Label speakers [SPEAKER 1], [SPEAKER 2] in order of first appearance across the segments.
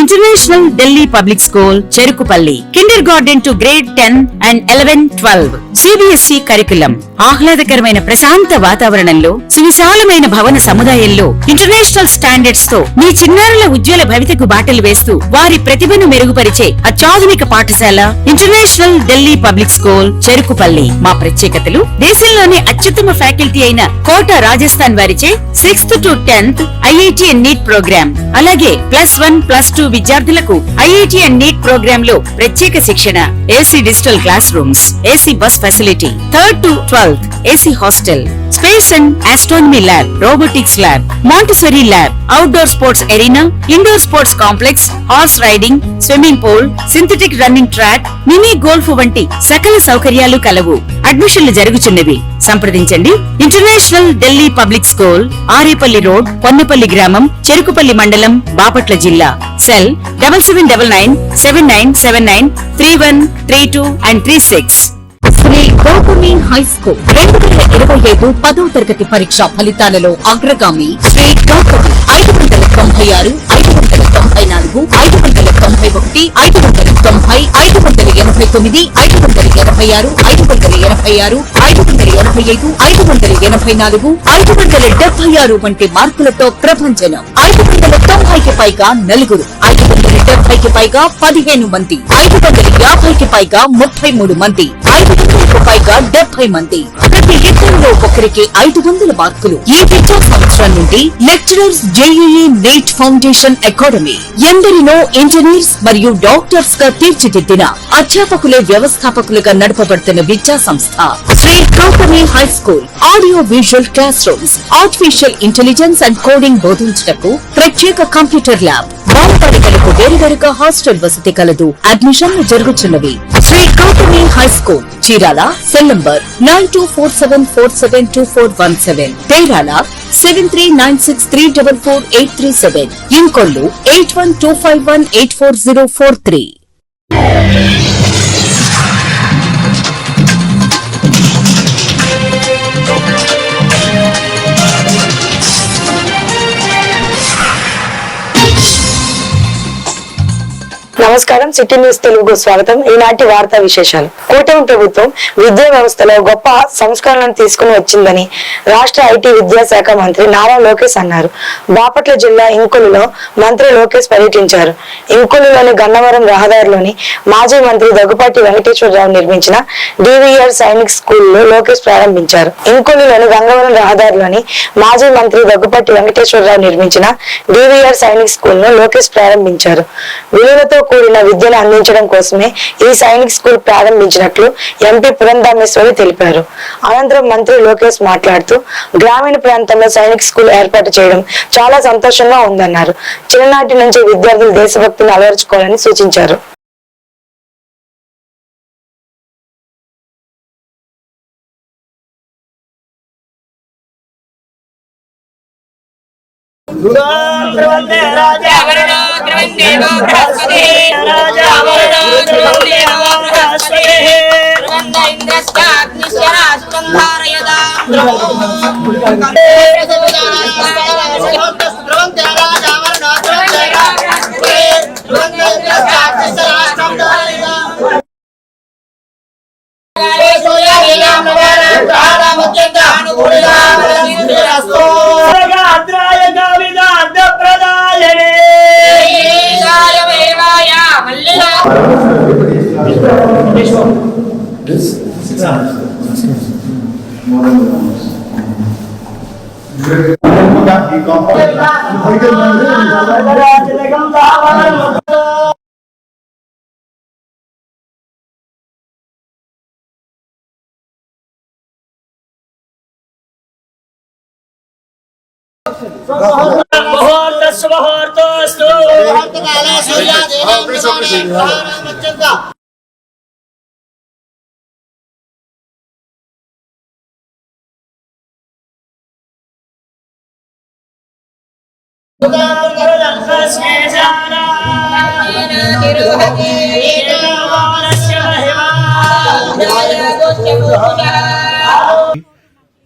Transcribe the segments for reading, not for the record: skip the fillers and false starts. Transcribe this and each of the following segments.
[SPEAKER 1] International Delhi Public School, Cherukupalli. Kindergarten to grade 10 and 11, 12. CBSE curriculum. ఆహ్లాదకరమైన ప్రశాంత వాతావరణంలో సువిశాలమైన భవన సముదాయంలో ఇంటర్నేషనల్ స్టాండర్డ్స్ తో మీ చిన్నారుల ఉజ్వల భవితకు బాటలు వేస్తూ వారి ప్రతిభను మెరుగుపరిచే అత్యాధునిక పాఠశాల international Delhi public school, Cherukupalli. మా ప్రత్యేకతలు దేశంలోనే అత్యుత్తమ ఫ్యాకల్టీ అయిన కోట రాజస్థాన్ వారిచే 6th to 10th IIT and NEET program, అలాగే +1, +2 విద్యార్థులకు IIT and NEET ప్రోగ్రామ్ లో ప్రత్యేక శిక్షణ, AC digital classrooms, AC bus facility, 3rd to 12th AC hostel, space and astronomy lab, robotics lab, Montessori lab, outdoor sports arena, indoor sports complex, horse riding, swimming pool, synthetic running track, mini golf వంటి సకల సౌకర్యాలు కలవు. అడ్మిషన్లు జరుగుచున్నవి. సంప్రదించండి. International Delhi public school, Arepalli road, Ponnapalli గ్రామం, చెరుకుపల్లి మండలం, బాపట్ల జిల్లా. Cell 779979793132 and 36.
[SPEAKER 2] Shri Gautami high school 2025 10వ తరగతి పరీక్ష ఫలితాలలో అగ్రగామి శ్రీ గౌతమి 596, 594, 591, 590, 589, 586, 586, 585, 584, 576 వంటి మార్కులతో ప్రభంజనం. 590కి పైగా నలుగురు, 570కి పైగా 15 మంది, 550కి పైగా 33 మంది, 500కు పైగా 70 మంది. ప్రతి ఇద్దరిలో ఒకరికి 500 మార్కులు. ఈ విద్యా సంవత్సరం నుండి lecturers JEE NEET foundation academy ఎందరినో ఇంజనీర్స్ మరియు డాక్టర్స్ గా తీర్చిదిద్దిన అధ్యాపకులే వ్యవస్థాపకులుగా నడపబడుతున్న విద్యా సంస్థ Shri Gautami high school. Audio visual class rooms, artificial intelligence and coding బోధించటకు ప్రత్యేక కంప్యూటర్ ల్యాబ్, బాలబాలికలకు వేరువేరుగా హాస్టల్ వసతి కలదు. అడ్మిషన్లు జరుగుతున్నవి. Shri Gautami high school, Chirala. Cell number 9247472417, తేరాల 7396344837, ఇంకొల్లు 8125184043.
[SPEAKER 3] నమస్కారం. సిటీ న్యూస్ తెలుగుకు స్వాగతం. ఈనాటి వార్తా విశేషాలు. కూటమి ప్రభుత్వం విద్యా వ్యవస్థలో గొప్ప సంస్కరణలను తీసుకుని వచ్చిందని రాష్ట్ర ఐటీ విద్యాశాఖ మంత్రి నారా లోకేష్ అన్నారు. బాపట్ల జిల్లా ఇంకొల్లులో మంత్రి లోకేష్ పర్యటించారు. ఇంకొల్లులోని గన్నవరం రహదారిలోని మాజీ మంత్రి దగ్గుపాటి వెంకటేశ్వరరావు నిర్మించిన DVR సైనిక్ స్కూల్లో లోకేష్ ప్రారంభించారు. ఇంకొల్లులోని గంగవరం రహదారిలోని మాజీ మంత్రి దగ్గుపాటి వెంకటేశ్వరరావు నిర్మించిన DVR సైనిక్ స్కూల్ ను లోకేష్ ప్రారంభించారు. విలువతో కూడిన విద్యను అందించడం కోసమే ఈ సైనిక్ స్కూల్ ప్రారంభించినట్లు ఎంపీ పురంధామేశ్వరి తెలిపారు. అనంతరం మంత్రి లోకేష్ మాట్లాడుతూ గ్రామీణ ప్రాంతంలో సైనిక్ స్కూల్ ఏర్పాటు చేయడం చాలా సంతోషంగా ఉందన్నారు. చిన్ననాటి నుంచి విద్యార్థులు దేశభక్తిని అలవర్చుకోవాలని సూచించారు.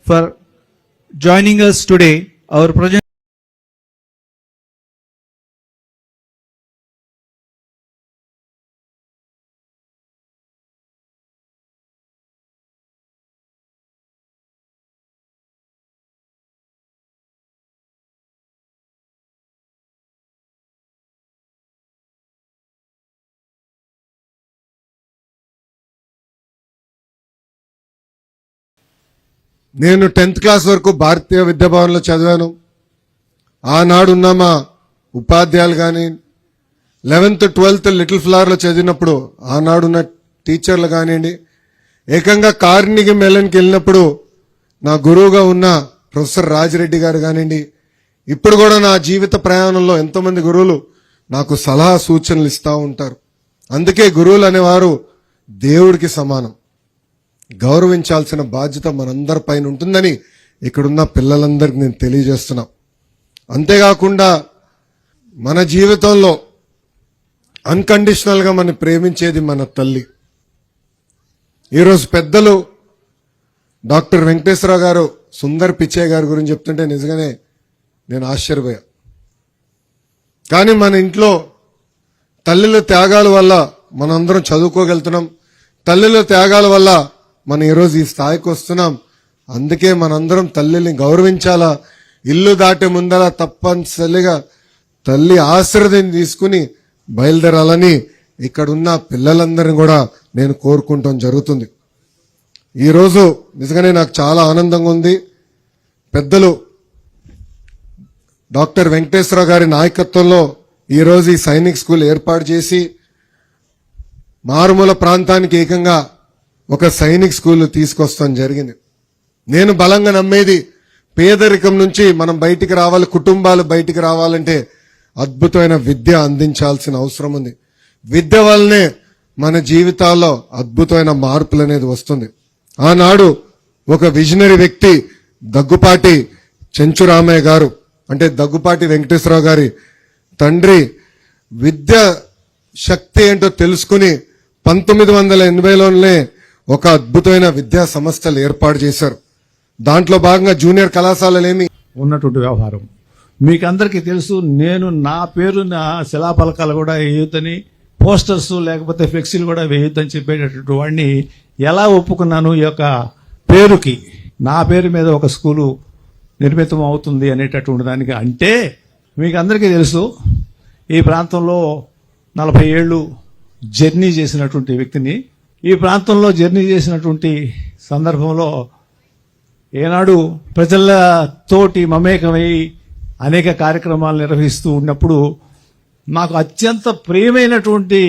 [SPEAKER 4] For joining us today, our project
[SPEAKER 5] నేను 10th క్లాస్ వరకు భారతీయ విద్యాభవన్లో చదివాను. ఆనాడున్న మా ఉపాధ్యాయులు కానీ 11th 12th లిటిల్ ఫ్లవర్లో చదివినప్పుడు ఆనాడున్న టీచర్లు కానివ్వండి, ఏకంగా కార్నిగి మెలన్కి వెళ్ళినప్పుడు నా గురువుగా ఉన్న ప్రొఫెసర్ రాజిరెడ్డి గారు కానివ్వండి, ఇప్పుడు కూడా నా జీవిత ప్రయాణంలో ఎంతోమంది గురువులు నాకు సలహా సూచనలు ఇస్తూ ఉంటారు. అందుకే గురువులు అనేవారు దేవుడికి సమానం. గౌరవించాల్సిన బాధ్యత మనందరి పైన ఉంటుందని ఇక్కడున్న పిల్లలందరికీ నేను తెలియజేస్తున్నా. అంతేకాకుండా మన జీవితంలో అన్కండిషనల్గా మనం ప్రేమించేది మన తల్లి. ఈరోజు పెద్దలు డాక్టర్ వెంకటేశ్వరరావు గారు సుందర్ పిచ్చే గారి గురించి చెప్తుంటే నిజంగానే నేను ఆశ్చర్యపోయా. కానీ మన ఇంట్లో తల్లుల త్యాగాల వల్ల మనందరం చదువుకోగలుగుతున్నాం. తల్లుల త్యాగాల వల్ల మనం ఈరోజు ఈ స్థాయికి వస్తున్నాం. అందుకే మనందరం తల్లిని గౌరవించాలా. ఇల్లు దాటే ముందర తప్పనిసరిగా తల్లి ఆశీర్వాదం తీసుకుని బయలుదేరాలని ఇక్కడున్న పిల్లలందరినీ కూడా నేను కోరుకుంటాం జరుగుతుంది. ఈరోజు నిజంగానే నాకు చాలా ఆనందంగా ఉంది. పెద్దలు డాక్టర్ వెంకటేశ్వరరావు గారి నాయకత్వంలో ఈరోజు ఈ సైనిక్ స్కూల్ ఏర్పాటు చేసి మారుమూల ప్రాంతానికి ఏకంగా ఒక సైనిక్ స్కూల్ తీసుకొస్తాం జరిగింది. నేను బలంగా నమ్మేది పేదరికం నుంచి మనం బయటికి రావాలి, కుటుంబాలు బయటికి రావాలంటే అద్భుతమైన విద్య అందించాల్సిన అవసరం ఉంది. విద్య వల్లనే మన జీవితాల్లో అద్భుతమైన మార్పులు అనేది వస్తుంది. ఆనాడు ఒక విజనరీ వ్యక్తి దగ్గుపాటి చెంచురామయ్య గారు, అంటే దగ్గుపాటి వెంకటేశ్వరరావు గారి తండ్రి, విద్య శక్తి ఏంటో తెలుసుకుని 1980లోనే ఒక అద్భుతమైన విద్యా సంస్థలు ఏర్పాటు చేశారు. దాంట్లో భాగంగా జూనియర్ కళాశాలలేమి
[SPEAKER 6] ఉన్నటువంటి వ్యవహారం మీకు అందరికీ తెలుసు. నేను నా పేరు నా శిలాఫలకాలు కూడా వేయొద్దని, పోస్టర్స్ లేకపోతే ఫ్లెక్సీలు కూడా వేయొద్దని చెప్పేటటువంటి వాడిని ఎలా ఒప్పుకున్నాను? ఈ యొక్క పేరుకి, నా పేరు మీద ఒక స్కూలు నిర్మితం అవుతుంది అనేటటువంటి దానికి. అంటే మీకు అందరికీ తెలుసు, ఈ ప్రాంతంలో 40 ఏళ్ళు జర్నీ చేసినటువంటి వ్యక్తిని. ఈ ప్రాంతంలో జర్నీ చేసినటువంటి సందర్భంలో ఏనాడు ప్రజలతోటి మమేకమై అనేక కార్యక్రమాలు నిర్వహిస్తూ ఉన్నప్పుడు నాకు అత్యంత ప్రియమైనటువంటి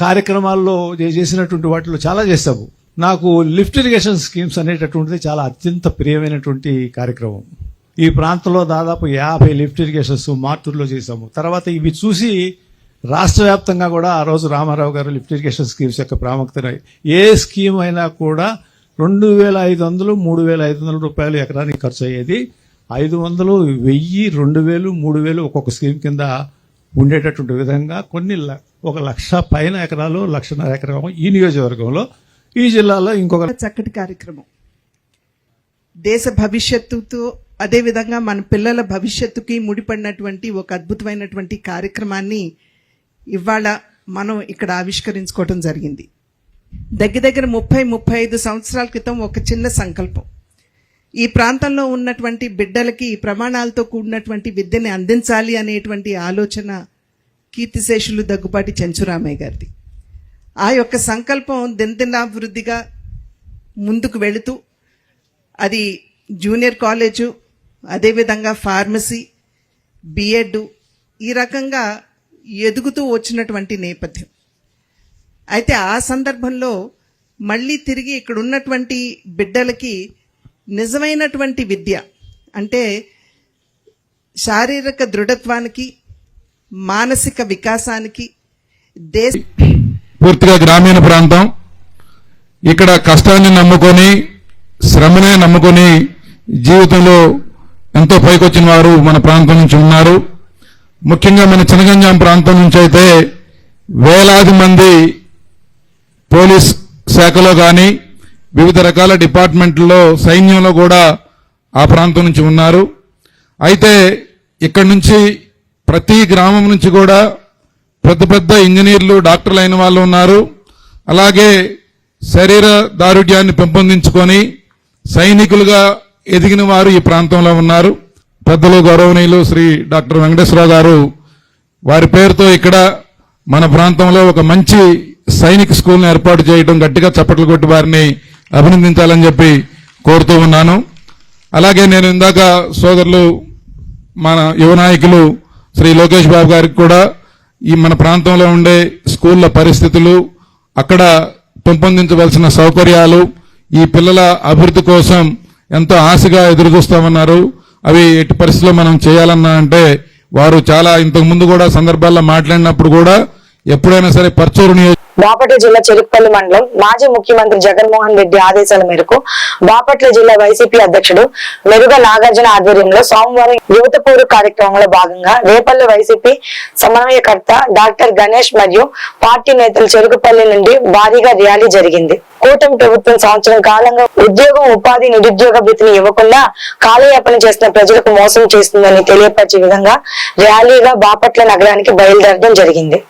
[SPEAKER 6] కార్యక్రమాల్లో చేసినటువంటి వాటిలో చాలా చేస్తాము. నాకు లిఫ్ట్ ఇరిగేషన్ స్కీమ్స్ అనేటటువంటిది చాలా అత్యంత ప్రియమైనటువంటి కార్యక్రమం. ఈ ప్రాంతంలో దాదాపు 50 లిఫ్ట్ ఇరిగేషన్స్ మార్టూరులో చేశాము. తర్వాత ఇవి చూసి రాష్ట్ర వ్యాప్తంగా కూడా ఆ రోజు రామారావు గారు లిఫ్ట్ ఇరిగేషన్ స్కీమ్స్ యొక్క ప్రాముఖ్యత, ఏ స్కీమ్ అయినా కూడా 2500, 3500 రూపాయలు ఎకరానికి ఖర్చు అయ్యేది. 500, 1000, 2000, 3000 ఒక్కొక్క స్కీమ్ కింద ఉండేటటువంటి విధంగా కొన్ని 1,00,000 పైన ఎకరాలు, 1,50,000 ఎకరం ఈ నియోజకవర్గంలో, ఈ జిల్లాలో ఇంకొక
[SPEAKER 7] చక్కటి కార్యక్రమం. దేశ భవిష్యత్తుతో అదేవిధంగా మన పిల్లల భవిష్యత్తుకి ముడిపడినటువంటి ఒక అద్భుతమైనటువంటి కార్యక్రమాన్ని ఇవాళ మనం ఇక్కడ ఆవిష్కరించుకోవడం జరిగింది. దగ్గర 30-35 సంవత్సరాల క్రితం ఒక చిన్న సంకల్పం, ఈ ప్రాంతంలో ఉన్నటువంటి బిడ్డలకి ప్రమాణాలతో కూడినటువంటి విద్యని అందించాలి అనేటువంటి ఆలోచన కీర్తిశేషులు దగ్గుపాటి చెంచురామయ్య గారిది. ఆ యొక్క సంకల్పం దినదినాభివృద్ధిగా ముందుకు వెళుతూ అది జూనియర్ కాలేజు, అదేవిధంగా ఫార్మసీ, బిఎడ్ ఈ రకంగా ఎదుగుతూ వచ్చినటువంటి నేపథ్యం. అయితే ఆ సందర్భంలో మళ్ళీ తిరిగి ఇక్కడ ఉన్నటువంటి బిడ్డలకి నిజమైనటువంటి విద్య అంటే శారీరక దృఢత్వానికి, మానసిక వికాసానికి,
[SPEAKER 8] పూర్తిగా గ్రామీణ ప్రాంతం. ఇక్కడ కష్టాన్ని నమ్ముకొని, శ్రమనే నమ్ముకొని జీవితంలో ఎంతో పైకొచ్చిన వారు మన ప్రాంతం నుంచి ఉన్నారు. ముఖ్యంగా మన చినగంజాం ప్రాంతం నుంచి అయితే వేలాది మంది పోలీస్ శాఖలో కానీ, వివిధ రకాల డిపార్ట్మెంట్లలో, సైన్యంలో కూడా ఆ ప్రాంతం నుంచి ఉన్నారు. అయితే ఇక్కడి నుంచి ప్రతి గ్రామం నుంచి కూడా పెద్ద పెద్ద ఇంజనీర్లు, డాక్టర్లు అయిన వాళ్ళు ఉన్నారు. అలాగే శరీర దారుఢ్యాన్ని పెంపొందించుకొని సైనికులుగా ఎదిగిన వారు ఈ ప్రాంతంలో ఉన్నారు. పెద్దలు గౌరవనీయులు శ్రీ డాక్టర్ వెంకటేశ్వరరావు గారు వారి పేరుతో ఇక్కడ మన ప్రాంతంలో ఒక మంచి సైనిక్ స్కూల్ని ఏర్పాటు చేయడం, గట్టిగా చప్పట్లు కొట్టి వారిని అభినందించాలని చెప్పి కోరుతూ ఉన్నాను. అలాగే నేను ఇందాక సోదరులు మన యువ నాయకులు శ్రీ లోకేష్ బాబు గారికి కూడా ఈ మన ప్రాంతంలో ఉండే స్కూళ్ళ పరిస్థితులు, అక్కడ పెంపొందించవలసిన సౌకర్యాలు, ఈ పిల్లల అభివృద్ధి కోసం ఎంతో ఆశగా ఎదురు చూస్తామన్నారు. అవి ఎట్టి పరిస్థితుల్లో మనం చేయాలన్నా అంటే వారు చాలా ఇంతకు ముందు కూడా సందర్భాల్లో మాట్లాడినప్పుడు కూడా ఎప్పుడైనా సరే పర్చూరు
[SPEAKER 3] బాపట్ల జిల్లా చెరుకుపల్లి మండలం మాజీ ముఖ్యమంత్రి జగన్మోహన్ రెడ్డి ఆదేశాల మేరకు బాపట్ల జిల్లా వైసీపీ అధ్యక్షుడు మెరుగ నాగార్జున ఆధ్వర్యంలో సోమవారం యువత పోరు కార్యక్రమంలో భాగంగా రేపల్లి వైసీపీ సమన్వయకర్త డాక్టర్ గణేష్ మరియు పార్టీ నేతలు చెరుకుపల్లి నుండి భారీగా ర్యాలీ జరిగింది. కూటమి ప్రభుత్వం సంవత్సరం కాలంగా ఉద్యోగం, ఉపాధి, నిరుద్యోగ భృతిని ఇవ్వకుండా కాలయాపన చేసిన ప్రజలకు మోసం చేస్తుందని తెలియపరిచే విధంగా ర్యాలీగా బాపట్ల నగరానికి బయలుదేరడం జరిగింది.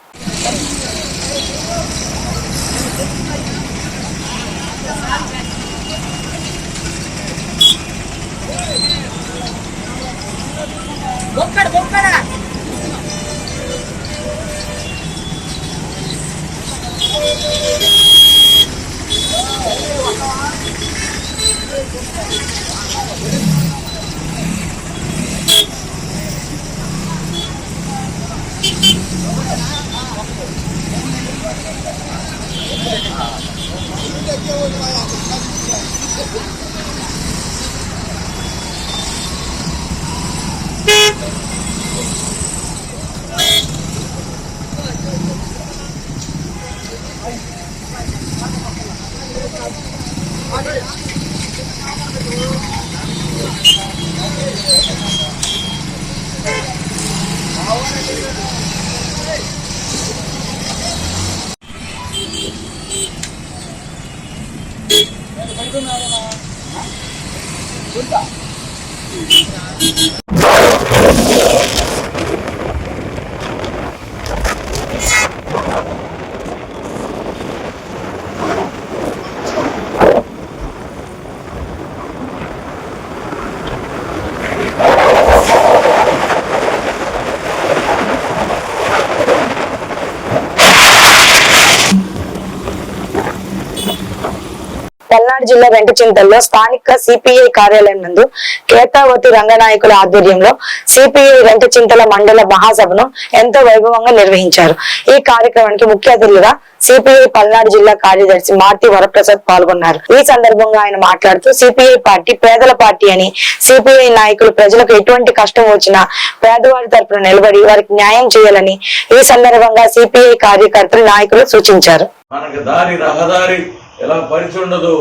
[SPEAKER 3] పల్నాడు జిల్లా వెంకచింతల్లో స్థానిక సిపిఐ కార్యాలయం నందు కేతావతి రంగనాయకుల ఆధ్వర్యంలో సిపిఐ వెంకచింతల మండల మహాసభను ఎంతో వైభవంగా నిర్వహించారు. ఈ కార్యక్రమానికి ముఖ్య అతిథులుగా సిపిఐ పల్నాడు జిల్లా కార్యదర్శి మార్తి వరప్రసాద్ పాల్గొన్నారు. ఈ సందర్భంగా ఆయన మాట్లాడుతూ సిపిఐ పార్టీ పేదల పార్టీ అని, సిపిఐ నాయకులు ప్రజలకు ఎటువంటి కష్టం వచ్చినా పేదవారి తరపున నిలబడి వారికి న్యాయం చేయాలని ఈ సందర్భంగా సిపిఐ కార్యకర్తలు, నాయకులు సూచించారు.
[SPEAKER 9] మనకి దారి రహదారి ఎలా పరిచి ఉండదు,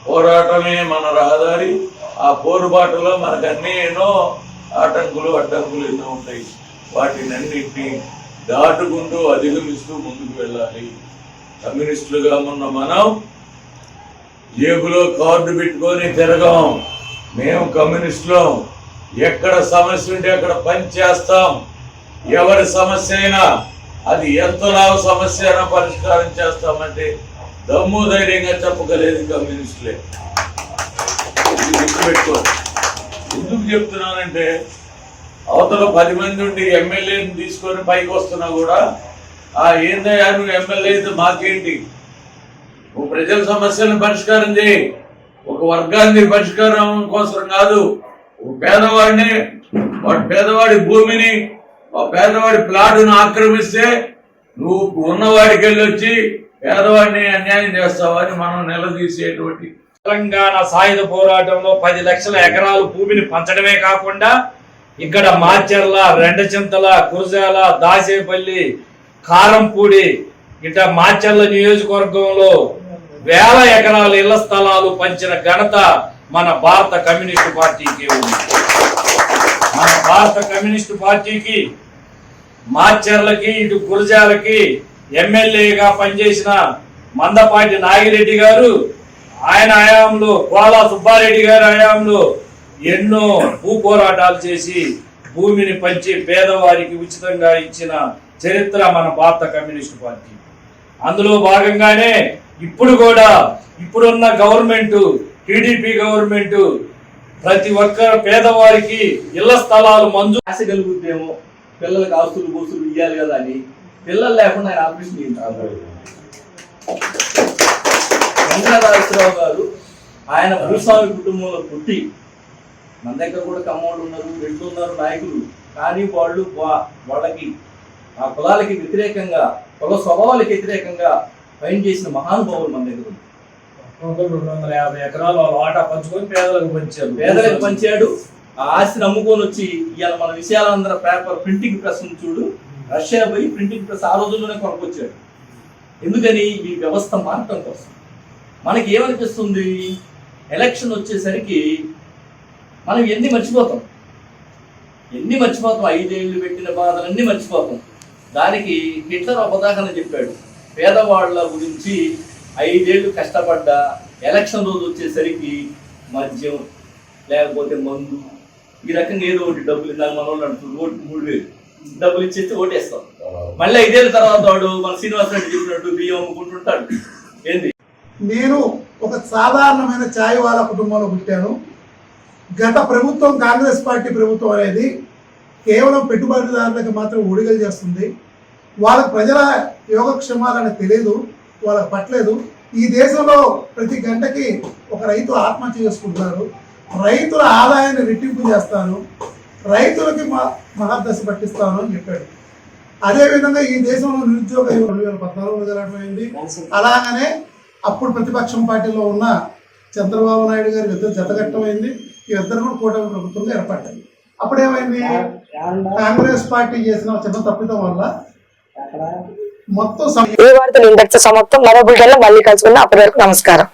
[SPEAKER 9] పోరాటమే మన రహదారి. ఆ పోరుబాటులో మనకు అన్ని ఎన్నో ఆటంకులు, అడ్డంకులు ఎన్నో ఉంటాయి. వాటిని అన్నింటినీ దాటుకుంటూ అధిగమిస్తూ ముందుకు వెళ్ళాలి. కమ్యూనిస్టులుగా ఉన్న మనం జేబులో కార్డు పెట్టుకొని తిరగం. మేము కమ్యూనిస్టులం. ఎక్కడ సమస్య ఉంటే అక్కడ పని చేస్తాం. ఎవరి సమస్య అయినా అది ఎంతలా సమస్య అయినా పరిష్కారం చేస్తామంటే దమ్ము ధైర్యంగా చెప్పగలేదు కమ్యూనిస్టులే. గుర్తుపెట్టుకో. ఎందుకు చెప్తున్నానంటే అవతల 10 మంది ఉండి ఎమ్మెల్యేని తీసుకొని పైకి వస్తున్నా కూడా ఏందయ్యా నువ్వు ఎమ్మెల్యే అయితే మాకేంటి, నువ్వు ప్రజల సమస్యలను పరిష్కారం చేయి. ఒక వర్గాన్ని పరిష్కారం కోసం కాదు, ఒక పేదవాడిని, వాడి పేదవాడి భూమిని, ఆ పేదవాడి ప్లాటును ఆక్రమిస్తే నువ్వు ఉన్నవాడికి వెళ్ళి వచ్చి పేదవాడిని అన్యాయం చేస్తావని మనం నిలదీసేటువంటి
[SPEAKER 10] తెలంగాణ సాయుధ పోరాటంలో 10 లక్షల ఎకరాలు భూమిని పంచడమే కాకుండా ఇక్కడ మాచర్ల, రెండచింతల, గురజాల, దాసేపల్లి, కారంపూడి ఇట్లా మాచర్ల నియోజకవర్గంలో వేల ఎకరాల ఇళ్ల స్థలాలు పంచిన ఘనత మన భారత కమ్యూనిస్టు పార్టీకి ఉంది. మన భారత కమ్యూనిస్టు పార్టీకి మాచర్లకి, ఇటు గురజాలకి ఎమ్మెల్యేగా పనిచేసిన మందపాటి నాగిరెడ్డి గారు, ఆయన హయాంలో కోలా సుబ్బారెడ్డి గారి హయాంలో ఎన్నో భూ పోరాటాలు చేసి భూమిని పంచి పేదవారికి ఉచితంగా ఇచ్చిన చరిత్ర మన భారత కమ్యూనిస్టు పార్టీ. అందులో భాగంగానే ఇప్పుడు కూడా ఇప్పుడున్న గవర్నమెంట్, టీడీపీ గవర్నమెంట్ ప్రతి ఒక్క పేదవారికి ఇళ్ల స్థలాలు మంజూరు
[SPEAKER 11] ఆశగలుగుతేమో పిల్లలకు ఆస్తులు బూసులు ఇవ్వాలి కదా అని పిల్లలు లేకుండా ఆయన ఆపరేషన్ చేయించారు. వెంకటరాజరావు గారు ఆయన భూస్వామి కుటుంబంలో పుట్టి మన దగ్గర కూడా కమ్మోళ్ళు ఉన్నారు, రెడ్లు ఉన్నారు, నాయకులు. కానీ వాళ్ళు వాళ్ళకి ఆ కులాలకి వ్యతిరేకంగా, కుల స్వభావాలకి వ్యతిరేకంగా పైన చేసిన మహానుభావులు మన దగ్గర ఉన్నారు.
[SPEAKER 10] 250 ఎకరాలు వాటా పంచుకొని పేదలకు
[SPEAKER 11] పంచాడు. ఆ ఆస్తిని అమ్ముకొని వచ్చి ఇవాళ మన విషయాలందరూ పేపర్ ప్రింటింగ్ ప్రెస్ చూడు, రష్యా పోయి ప్రింటింగ్ ప్రెస్ ఆ రోజుల్లోనే కొనుక్కొచ్చాడు. ఎందుకని? ఈ వ్యవస్థ మారటం కోసం. మనకి ఏమనిపిస్తుంది, ఎలక్షన్ వచ్చేసరికి మనం ఎన్ని మర్చిపోతాం, 5 ఏళ్ళు పెట్టిన బాధలన్నీ మర్చిపోతాం. దానికి హిట్లర్ ఒక ఉదాహరణ చెప్పాడు. పేదవాళ్ళ గురించి 5 ఏళ్ళు కష్టపడ్డా ఎలక్షన్ రోజు వచ్చేసరికి మద్యం లేకపోతే మందు ఈ రకంగా ఏదో ఒకటి డబ్బులు, ఇందాక మన వాళ్ళు అంటున్నారు ఓటు 3000 డబ్బులు ఇచ్చేస్తే ఓటేస్తాం. మళ్ళీ 5 ఏళ్ళ తర్వాత వాడు మన శ్రీనివాస్ రెడ్డి చెప్పినట్టు బియ్యం అమ్ముకుంటుంటాడు. ఏంది?
[SPEAKER 12] నేను ఒక సాధారణమైన ఛాయ్ వాళ్ళ కుటుంబంలో పుట్టాను. గత ప్రభుత్వం, కాంగ్రెస్ పార్టీ ప్రభుత్వం అనేది కేవలం పెట్టుబడిదారులకు మాత్రం ఊడిగలు చేస్తుంది. వాళ్ళ ప్రజల యోగక్షేమాలని తెలియదు, వాళ్ళకి పట్టలేదు. ఈ దేశంలో ప్రతి గంటకి ఒక రైతు ఆత్మహత్య చేసుకుంటున్నారు. రైతుల ఆదాయాన్ని రెట్టింపు చేస్తాను, రైతులకి మహర్దశ పట్టిస్తాను అని చెప్పాడు. అదేవిధంగా ఈ దేశంలో నిరుద్యోగ 2014 జరగమైంది. అలాగనే అప్పుడు ప్రతిపక్షం పార్టీలో ఉన్న చంద్రబాబు నాయుడు గారి ఇద్దరు జతగట్టమైంది. ఈ ఇద్దరు కూడా కూటమి ప్రభుత్వంగా ఏర్పడ్డాయి. అప్పుడేమైంది, కాంగ్రెస్ పార్టీ చేసిన చిన్న తప్పిదం వల్ల మొత్తం
[SPEAKER 3] ఈ వార్తలు ఇంతటితో సమాప్తం. మరో బుల్టన్లో మళ్ళీ కలుసుకుందాం. అప్పటి వరకు నమస్కారం.